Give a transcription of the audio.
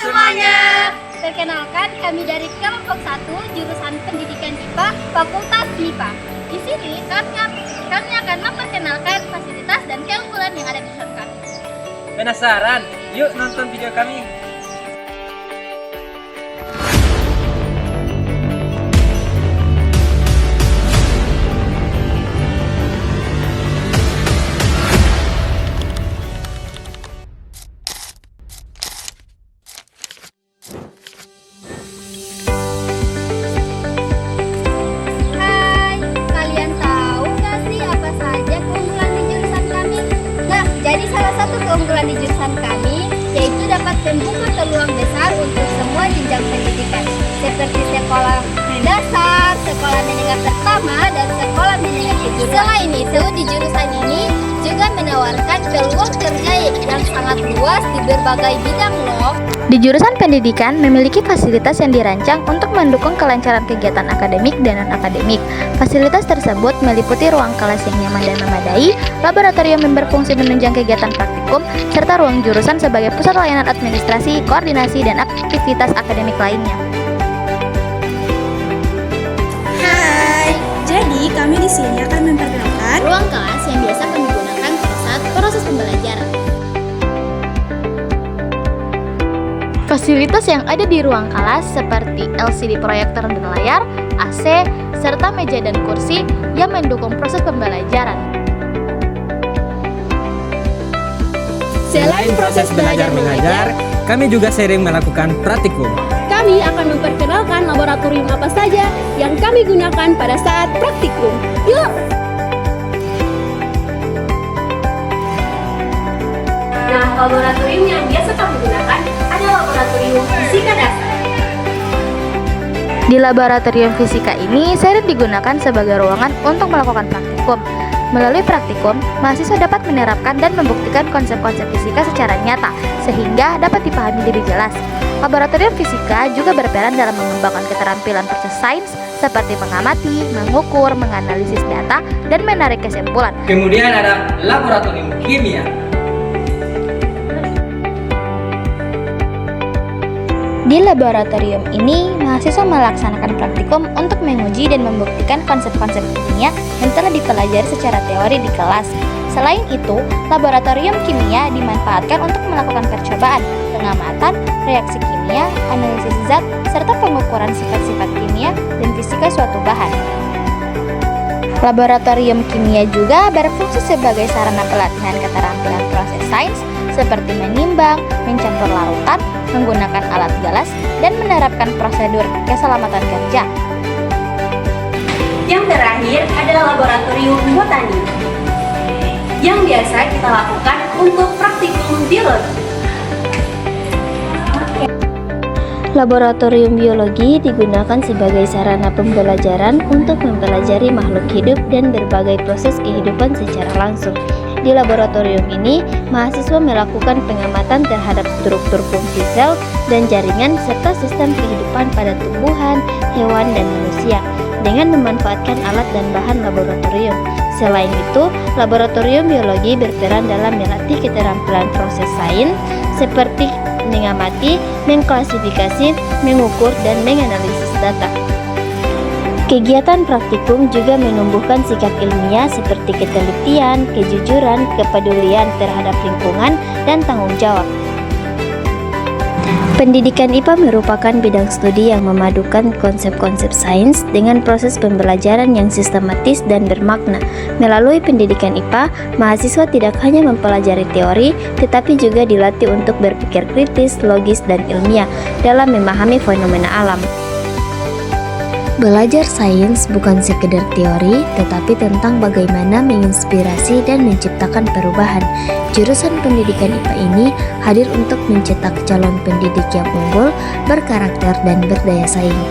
semuanya. Perkenalkan, kami dari kelompok 1 jurusan Pendidikan IPA Fakultas MIPA. Di sini kami akan memperkenalkan fasilitas dan keunggulan yang ada di jurusan kami. Penasaran? Yuk nonton video kami. Hai, kalian tahu nggak sih apa saja keunggulan di jurusan kami? Nah, jadi salah satu keunggulan di jurusan kami yaitu dapat membuka peluang besar untuk semua jenjang pendidikan, seperti sekolah dasar, sekolah menengah pertama, dan sekolah menengah kejuruan. Selain itu, di jurusan ini juga menawarkan peluang kerja yang sangat luas di berbagai bidang loh. Di jurusan pendidikan memiliki fasilitas yang dirancang untuk mendukung kelancaran kegiatan akademik dan non-akademik. Fasilitas tersebut meliputi ruang kelas yang nyaman dan memadai, laboratorium yang berfungsi menunjang kegiatan praktikum, serta ruang jurusan sebagai pusat layanan administrasi, koordinasi, dan aktivitas akademik lainnya. Hai, jadi kami di sini akan memperkenalkan Ruang kelas yang biasa kami gunakan pada saat proses pembelajaran. Fasilitas yang ada di ruang kelas seperti LCD proyektor dan layar, AC, serta meja dan kursi yang mendukung proses pembelajaran. Selain proses belajar mengajar, kami juga sering melakukan praktikum. kami akan memperkenalkan laboratorium apa saja yang kami gunakan pada saat praktikum. Yuk! Nah, laboratorium yang biasa kami gunakan adalah laboratorium fisika dasar. Di laboratorium fisika ini sering digunakan sebagai ruangan untuk melakukan praktikum. Melalui praktikum, mahasiswa dapat menerapkan dan membuktikan konsep-konsep fisika secara nyata, sehingga dapat dipahami lebih jelas. Laboratorium fisika juga berperan dalam mengembangkan keterampilan proses sains seperti mengamati, mengukur, menganalisis data, dan menarik kesimpulan. Kemudian ada laboratorium kimia. Di laboratorium ini, mahasiswa melaksanakan praktikum untuk menguji dan membuktikan konsep-konsep kimia yang telah dipelajari secara teori di kelas. Selain itu, laboratorium kimia dimanfaatkan untuk melakukan percobaan, pengamatan, reaksi kimia, analisis zat, serta pengukuran sifat-sifat kimia dan fisika suatu bahan. Laboratorium kimia juga berfungsi sebagai sarana pelatihan keterampilan proses sains seperti menimbang, mencampur larutan, menggunakan alat galas, dan menerapkan prosedur keselamatan kerja. Yang terakhir adalah laboratorium botani yang biasa kita lakukan untuk praktikum biologi. Laboratorium biologi digunakan sebagai sarana pembelajaran untuk mempelajari makhluk hidup dan berbagai proses kehidupan secara langsung. Di laboratorium ini, mahasiswa melakukan pengamatan terhadap struktur fungsi sel dan jaringan serta sistem kehidupan pada tumbuhan, hewan, dan manusia dengan memanfaatkan alat dan bahan laboratorium. Selain itu, laboratorium biologi berperan dalam melatih keterampilan proses sains seperti mengamati, mengklasifikasi, mengukur, dan menganalisis data. Kegiatan praktikum juga menumbuhkan sikap ilmiah seperti ketelitian, kejujuran, kepedulian terhadap lingkungan, dan tanggung jawab. Pendidikan IPA merupakan bidang studi yang memadukan konsep-konsep sains dengan proses pembelajaran yang sistematis dan bermakna. Melalui pendidikan IPA, mahasiswa tidak hanya mempelajari teori, tetapi juga dilatih untuk berpikir kritis, logis, dan ilmiah dalam memahami fenomena alam. Belajar sains bukan sekedar teori, tetapi tentang bagaimana menginspirasi dan menciptakan perubahan. Jurusan pendidikan IPA ini hadir untuk mencetak calon pendidik yang unggul, berkarakter, dan berdaya saing.